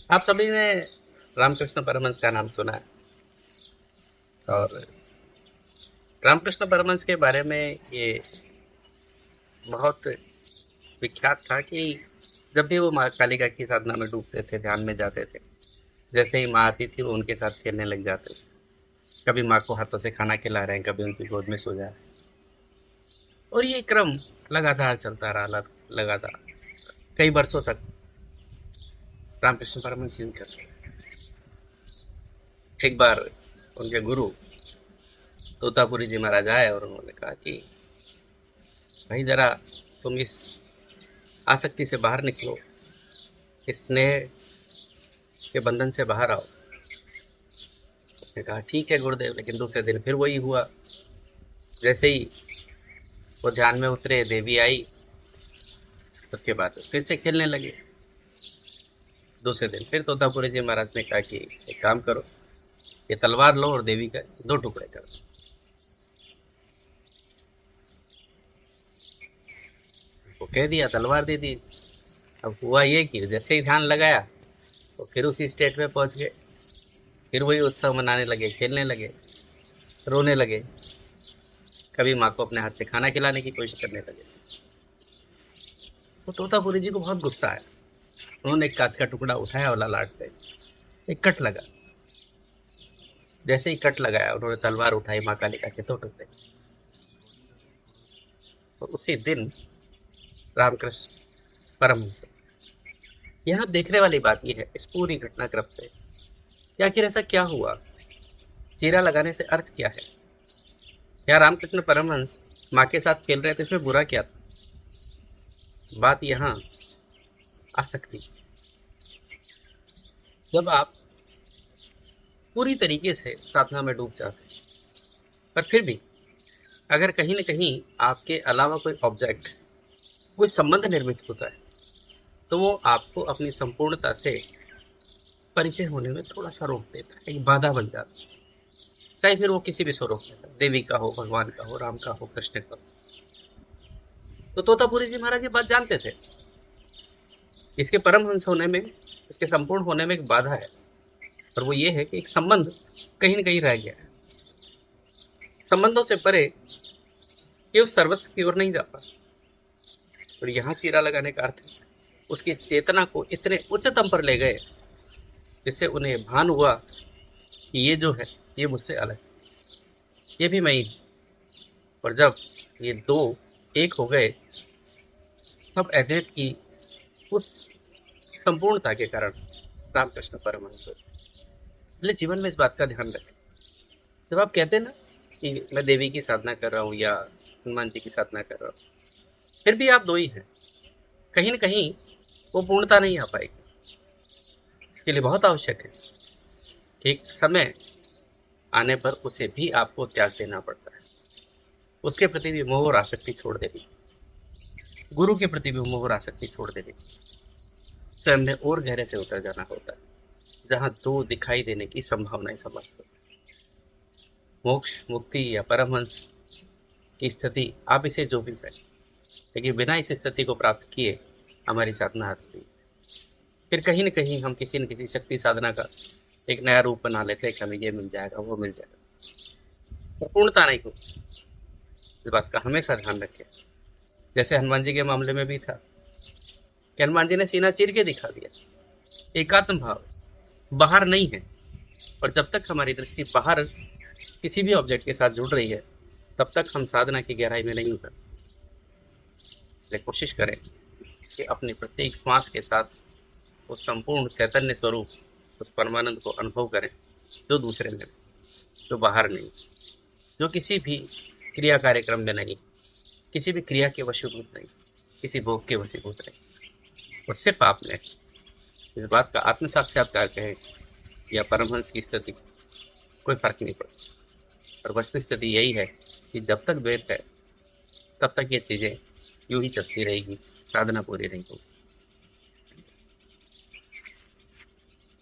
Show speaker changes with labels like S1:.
S1: आप सभी ने रामकृष्ण परमहंस का नाम सुना है। और रामकृष्ण परमहंस के बारे में ये बहुत विख्यात था कि जब भी वो माँ कालिका की साधना में डूबते थे, ध्यान में जाते थे, जैसे ही माँ आती थी वो उनके साथ खेलने लग जाते थे। कभी माँ को हाथों से खाना खिला रहे हैं, कभी उनकी गोद में सो जा रहे हैं। और ये क्रम लगातार चलता रहा, लगातार कई वर्षों तक रामकृष्ण परमहंस यूं करते रहे। एक बार उनके गुरु तोतापुरी जी महाराज आए और उन्होंने कहा कि भाई जरा तुम इस आसक्ति से बाहर निकलो, इस स्नेह के बंधन से बाहर आओ। उसने कहा ठीक है गुरुदेव, लेकिन दूसरे दिन फिर वही हुआ। जैसे ही वो ध्यान में उतरे, देवी आई, उसके बाद फिर से खेलने लगे। दूसरे दिन फिर तोतापुरी जी महाराज ने कहा कि एक काम करो, ये तलवार लो और देवी का दो टुकड़े कर दो। वो कह दिया, तलवार दे दी। अब हुआ ये कि जैसे ही ध्यान लगाया तो फिर उसी स्टेट में पहुंच गए। फिर वही उत्सव मनाने लगे, खेलने लगे, रोने लगे। कभी माँ को अपने हाथ से खाना खिलाने की कोशिश करने लगे। तो तोतापुरी जी को बहुत गुस्सा आया। उन्होंने एक कांच का टुकड़ा उठाया और ललाट पे एक कट लगा। जैसे ही कट लगाया, उन्होंने तलवार उठाई, माँ कालिका के दो टुकड़े। और उसी दिन रामकृष्ण परमहंस। यहाँ देखने वाली बात यह है इस पूरी घटनाक्रम से कि आखिर ऐसा क्या हुआ, चीरा लगाने से अर्थ क्या है। या रामकृष्ण परमहंस माँ के साथ खेल रहे थे, इसमें बुरा क्या था। बात यहाँ आसक्ति। जब आप पूरी तरीके से साधना में डूब जाते हैं, पर फिर भी अगर कहीं न कहीं आपके अलावा कोई ऑब्जेक्ट, कोई संबंध निर्मित होता है, तो वो आपको अपनी संपूर्णता से परिचय होने में थोड़ा-सा रोक देता है, एक बाधा बन जाता है। चाहे फिर वो किसी भी स्वरूप में हो, देवी का हो, भगवान का हो, राम का हो, कृष्ण का हो। तो तोतापुरी जी महाराज ये बात जानते थे। इसके परमहंस होने में, इसके संपूर्ण होने में एक बाधा है, और वो ये है कि एक संबंध कहीं न कहीं रह गया है। संबंधों से परे ये उस सर्वस्व की ओर नहीं जा पाता। और यहाँ चीरा लगाने का अर्थ है उसकी चेतना को इतने उच्चतम पर ले गए जिससे उन्हें भान हुआ कि ये जो है ये मुझसे अलग है, ये भी मैं ही हूँ। और जब ये दो एक हो गए, तब अद्वैत की उस संपूर्णता के कारण रामकृष्ण परमहंस हुए। इसलिए जीवन में इस बात का ध्यान रखें। जब आप कहते हैं ना कि मैं देवी की साधना कर रहा हूँ या हनुमान जी की साधना कर रहा हूँ, फिर भी आप दो ही हैं। कहीं न कहीं वो पूर्णता नहीं आ पाएगी। इसके लिए बहुत आवश्यक है कि एक समय आने पर उसे भी आपको त्याग देना पड़ता है। उसके प्रति भी मोह और आसक्ति छोड़ देनी, गुरु के प्रति भी मोह और आसक्ति छोड़ देनी, स्वयं में और गहरे से उतर जाना होता है, जहाँ दो दिखाई देने की संभावनाएं समाप्त होती है। मोक्ष, मुक्ति या परमहंस की स्थिति आप इसे जो भी करें, लेकिन बिना इस स्थिति को प्राप्त किए हमारी साधना अधूरी है। फिर कहीं न कहीं हम किसी न किसी शक्ति साधना का एक नया रूप बना लेते हैं कि हमें ये मिल जाएगा, वो मिल जाएगा। वो पूर्णता नहीं होती। इस बात का हमेशा ध्यान रखें। जैसे हनुमान जी के मामले में भी था कि हनुमान जी ने सीना चीर के दिखा दिया। एकात्म भाव बाहर नहीं है, और जब तक हमारी दृष्टि बाहर किसी भी ऑब्जेक्ट के साथ जुड़ रही है, तब तक हम साधना की गहराई में नहीं उतर। इसलिए कोशिश करें कि अपने प्रत्येक श्वास के साथ उस संपूर्ण चैतन्य स्वरूप, उस परमानंद को अनुभव करें, जो दूसरे में, जो बाहर नहीं, जो किसी भी क्रिया कार्यक्रम में नहीं, किसी भी क्रिया के वशीभूत नहीं, किसी भोग के वशीभूत नहीं। वो सिर्फ आपने इस बात का आत्म साक्षात्कार कहे या परमहंस की स्थिति, कोई फर्क नहीं पड़ता। और वस्तु स्थिति यही है कि जब तक वेद है, तब तक ये चीज़ें यूं ही चलती रहेगी, साधना पूरी नहीं होगी।